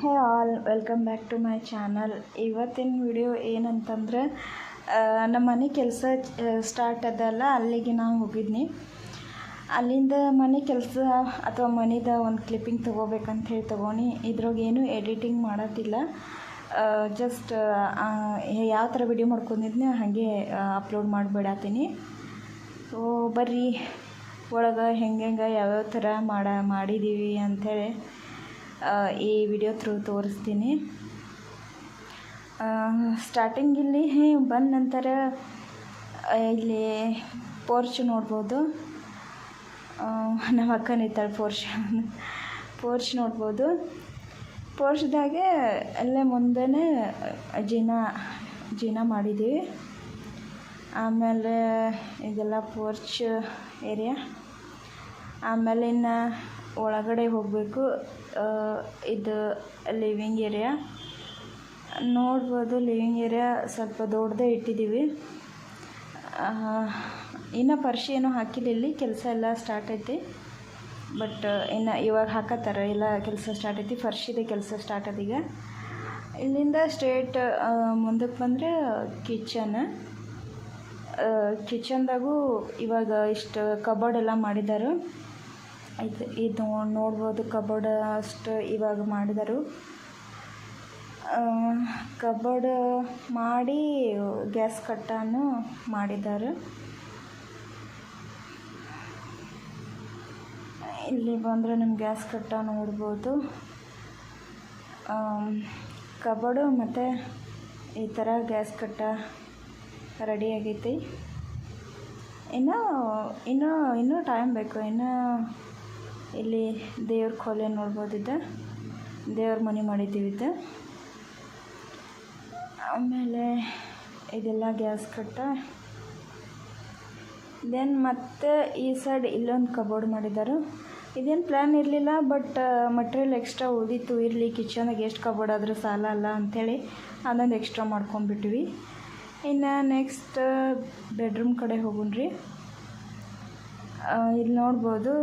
Hey all, welcome back to my channel. ಇವತ್ತಿನ video ಏನಂತಂದ್ರೆ ನಮ್ಮ ಮನೆ ಕೆಲಸ ಸ್ಟಾರ್ಟ್ ಅದಲ್ಲ, ಅಲ್ಲಿಗೆ ನಾನು ಹೋಗಿದ್ನಿ. ಅಲ್ಲಿಂದ ಮನೆ ಕೆಲಸ ಅಥವಾ ಮನೆದ ಒಂದು ಕ್ಲಿಪ್ಪಿಂಗ್ ತೊಗೋಬೇಕಂತ ಹೇಳಿ ತೊಗೊಂಡು ಇದ್ರಾಗೇನು ಎಡಿಟಿಂಗ್ ಮಾಡೋದಿಲ್ಲ. ಜಸ್ಟ್ ಯಾವ ಥರ ವಿಡಿಯೋ ಮಾಡ್ಕೊಂಡಿದ್ನಿ ಹಾಗೆ ಅಪ್ಲೋಡ್ ಮಾಡಿಬಿಡತ್ತೀನಿ. ಸೊ ಬರ್ರಿ ಒಳಗೆ ಹೆಂಗೆ ಯಾವ್ಯಾವ ಥರ ಮಾಡಿದ್ದೀವಿ ಅಂಥೇಳಿ ಈ ವಿಡಿಯೋ ಥ್ರೂ ತೋರಿಸ್ತೀನಿ. ಸ್ಟಾರ್ಟಿಂಗ್ ಇಲ್ಲಿ ಬಂದ ನಂತರ ಇಲ್ಲಿ ಪೋರ್ಚ್ ನೋಡ್ಬೋದು. ನಮ್ಮ ಅಕ್ಕ ನಿಂತಾಳೆ ಪೋರ್ಚ್ ನೋಡ್ಬೋದು. ಪೋರ್ಚ್ದಾಗೆ ಅಲ್ಲೇ ಮುಂದೆನೇ ಜೀನ ಮಾಡಿದ್ದೀವಿ. ಆಮೇಲೆ ಇದೆಲ್ಲ ಪೋರ್ಚ್ ಏರಿಯಾ. ಆಮೇಲೆ ಇನ್ನು ಒಳಗಡೆ ಹೋಗಬೇಕು. ಇದು ಲಿವಿಂಗ್ ಏರಿಯಾ ನೋಡ್ಬೋದು. ಲಿವಿಂಗ್ ಏರಿಯಾ ಸ್ವಲ್ಪ ದೊಡ್ಡದೇ ಇಟ್ಟಿದ್ದೀವಿ. ಇನ್ನು ಫರ್ಶಿ ಏನೂ ಹಾಕಿಲ್ಲ. ಇಲ್ಲಿ ಕೆಲಸ ಎಲ್ಲ ಸ್ಟಾರ್ಟ್ ಐತಿ, ಬಟ್ ಇನ್ನು ಇವಾಗ ಹಾಕತ್ತಾರೆ. ಎಲ್ಲ ಕೆಲಸ ಸ್ಟಾರ್ಟ್ ಐತಿ. ಫರ್ಶಿದೆ ಕೆಲಸ ಸ್ಟಾರ್ಟ್ ಅದೀಗ. ಇಲ್ಲಿಂದ ಸ್ಟ್ರೇಟ್ ಮುಂದಕ್ಕೆ ಬಂದರೆ ಕಿಚನ್ದಾಗೂ ಇವಾಗ ಇಷ್ಟು ಕಬೋರ್ಡ್ ಎಲ್ಲ ಮಾಡಿದ್ದಾರೆ. ಇದು ನೋಡ್ಬೋದು. ಕಬೋರ್ಡ್ ಅಷ್ಟು ಇವಾಗ ಮಾಡಿದರು. ಕಬೋರ್ಡ್ ಮಾಡಿ ಗ್ಯಾಸ್ ಕಟ್ಟನ್ನು ಮಾಡಿದ್ದಾರೆ. ಇಲ್ಲಿ ಬಂದರೆ ನಿಮ್ಮ ಗ್ಯಾಸ್ ಕಟ್ಟ ನೋಡ್ಬೋದು. ಕಬೋರ್ಡು ಮತ್ತು ಈ ಥರ ಗ್ಯಾಸ್ ಕಟ್ಟ ರೆಡಿ ಆಗೈತಿ. ಇನ್ನೂ ಟೈಮ್ ಬೇಕು. ಇಲ್ಲಿ ದೇವ್ರ ಕೋಲೆ ನೋಡ್ಬೋದಿದೆ. ದೇವ್ರ ಮನೆ ಮಾಡಿದ್ದೀವಿ ಇದು. ಆಮೇಲೆ ಇದೆಲ್ಲ ಗ್ಯಾಸ್ ಕಟ್ಟ. ದೆನ್ ಮತ್ತೆ ಈ ಸೈಡ್ ಇಲ್ಲೊಂದು ಕಬೋರ್ಡ್ ಮಾಡಿದ್ದಾರೆ. ಇದೇನು ಪ್ಲ್ಯಾನ್ ಇರಲಿಲ್ಲ, ಬಟ್ ಮಟೀರಿಯಲ್ ಎಕ್ಸ್ಟ್ರಾ ಉಳಿದಿತ್ತು. ಇರಲಿ ಕಿಚನ್ಗೆ ಎಷ್ಟು ಕಬೋರ್ಡ್ ಆದರೂ ಸಾಲ ಅಲ್ಲ ಅಂಥೇಳಿ ಅದೊಂದು ಎಕ್ಸ್ಟ್ರಾ ಮಾಡ್ಕೊಂಡ್ಬಿಟ್ವಿ. ಇನ್ನು ನೆಕ್ಸ್ಟ್ ಬೆಡ್ರೂಮ್ ಕಡೆ ಹೋಗೋಣ್ರಿ. ಇಲ್ಲಿ ನೋಡ್ಬೋದು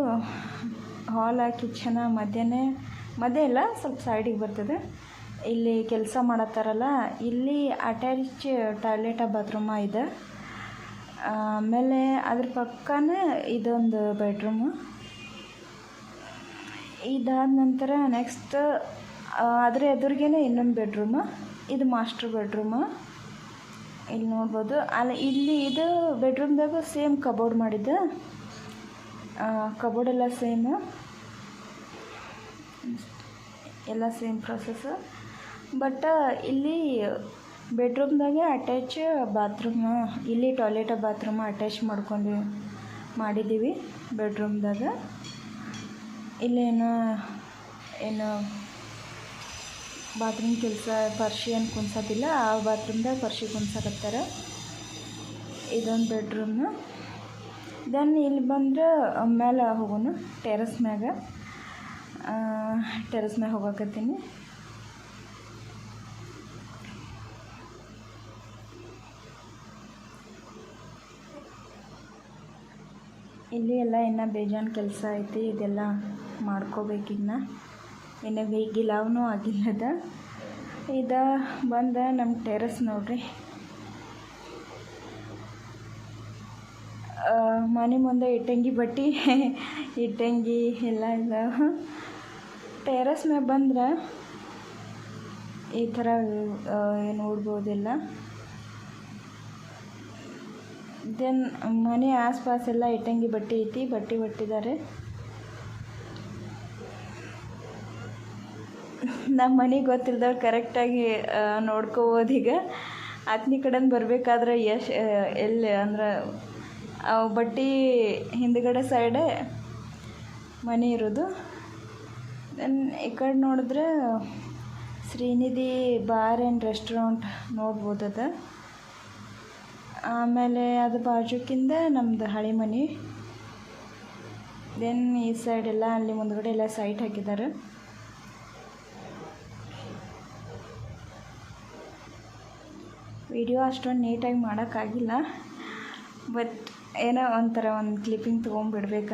ಹಾಲ್ ಕಿಚನ ಮಧ್ಯೆ ಇಲ್ಲ, ಸ್ವಲ್ಪ ಸೈಡಿಗೆ ಬರ್ತದೆ. ಇಲ್ಲಿ ಕೆಲಸ ಮಾಡತ್ತಾರಲ್ಲ, ಇಲ್ಲಿ ಅಟ್ಯಾಚ್ ಟಾಯ್ಲೆಟ್ ಬಾತ್ರೂಮ ಇದೆ. ಆಮೇಲೆ ಅದ್ರ ಪಕ್ಕನೇ ಇದೊಂದು ಬೆಡ್ರೂಮು. ಇದಾದ ನಂತರ ನೆಕ್ಸ್ಟ್ ಅದರ ಎದುರಿಗೇ ಇನ್ನೊಂದು ಬೆಡ್ರೂಮು. ಇದು ಮಾಸ್ಟರ್ ಬೆಡ್ರೂಮು. ಇಲ್ಲಿ ನೋಡ್ಬೋದು. ಇಲ್ಲಿ ಇದು ಬೆಡ್ರೂಮ್ದಾಗ ಸೇಮ್ ಕಬೋರ್ಡ್ ಮಾಡಿದ್ದೆ. ಕಬೋರ್ಡ್ ಎಲ್ಲ ಸೇಮ್ ಪ್ರೊಸೆಸ್. ಬಟ್ ಇಲ್ಲಿ ಬೆಡ್ರೂಮ್ದಾಗೆ ಅಟ್ಯಾಚ್ ಬಾತ್ರೂಮ್, ಇಲ್ಲಿ ಟಾಯ್ಲೆಟ್ ಬಾತ್ರೂಮ್ ಅಟ್ಯಾಚ್ ಮಾಡಿದ್ದೀವಿ ಬೆಡ್ರೂಮ್ದಾಗ. ಇಲ್ಲೇನು ಬಾತ್ರೂಮ್ ಕೆಲಸ ಫರ್ಶಿ ಏನು ಕುಣ್ಸೋದಿಲ್ಲ. ಆ ಬಾತ್ರೂಮ್ದಾಗ ಫರ್ಶಿ ಕುಣ್ಸಕತ್ತಾರೆ. ಇದೊಂದು ಬೆಡ್ರೂಮು. ದೆನ್ ಇಲ್ಲಿ ಬಂದರೆ ಮೇಲೆ ಹೋಗೋಣ. ಟೆರೆಸ್ ಮ್ಯಾಗ ಹೋಗಕತ್ತೀನಿ. ಇಲ್ಲಿ ಎಲ್ಲ ಇನ್ನು ಬೇಜಾನ್ ಕೆಲಸ ಐತಿ. ಇದೆಲ್ಲ ಮಾಡ್ಕೋಬೇಕಿನ್ನ. ಇನ್ನು ಗಿಲಾವ್ನೂ ಆಗಿಲ್ಲದ. ಇದು ಬಂದು ನಮ್ಮ ಟೆರೆಸ್ ನೋಡ್ರಿ. ಮನೆ ಮುಂದೆ ಇಟ್ಟಂಗಿ ಎಲ್ಲ ಇದಾವೆ. ಟೆರೆಸ್ ಮ್ಯಾಗ ಬಂದ್ರೆ ಈ ಥರ ನೋಡ್ಬೋದೆಲ್ಲ. ದೆನ್ ಮನೆ ಆಸ್ಪಾಸ್ ಎಲ್ಲ ಇಟ್ಟಂಗಿ ಐತಿ. ಬಟ್ಟಿದ್ದಾರೆ. ನಮ್ಮ ಮನೆಗೆ ಗೊತ್ತಿಲ್ದವ್ರು ಕರೆಕ್ಟಾಗಿ ನೋಡ್ಕೋಬೋದು. ಈಗ ಆತ್ನಿ ಕಡೆಯಿಂದ ಬರಬೇಕಾದ್ರೆ ಎಲ್ಲಿ ಅಂದ್ರೆ ಬಟ್ಟೆ ಹಿಂದ್ಗಡೆ ಸೈಡೇ ಮನೆ ಇರೋದು. ದೆನ್ ಈ ಕಡೆ ನೋಡಿದ್ರೆ ಶ್ರೀನಿಧಿ ಬಾರ್ ಆ್ಯಂಡ್ ರೆಸ್ಟೋರೆಂಟ್ ನೋಡ್ಬೋದದ. ಆಮೇಲೆ ಅದು ಬಾಜುಕಿಂದ ನಮ್ಮದು ಹಳೆ ಮನೆ. ದೆನ್ ಈ ಸೈಡೆಲ್ಲ ಅಲ್ಲಿ ಮುಂದ್ಗಡೆ ಎಲ್ಲ ಸೈಟ್ ಹಾಕಿದ್ದಾರೆ. ವಿಡಿಯೋ ಅಷ್ಟೊಂದು ನೀಟಾಗಿ ಮಾಡೋಕ್ಕಾಗಿಲ್ಲ, ಬಟ್ ಏನೋ ಒಂಥರ ಒಂದು ಕ್ಲಿಪ್ಪಿಂಗ್ ತೊಗೊಂಡ್ಬಿಡ್ಬೇಕಂತ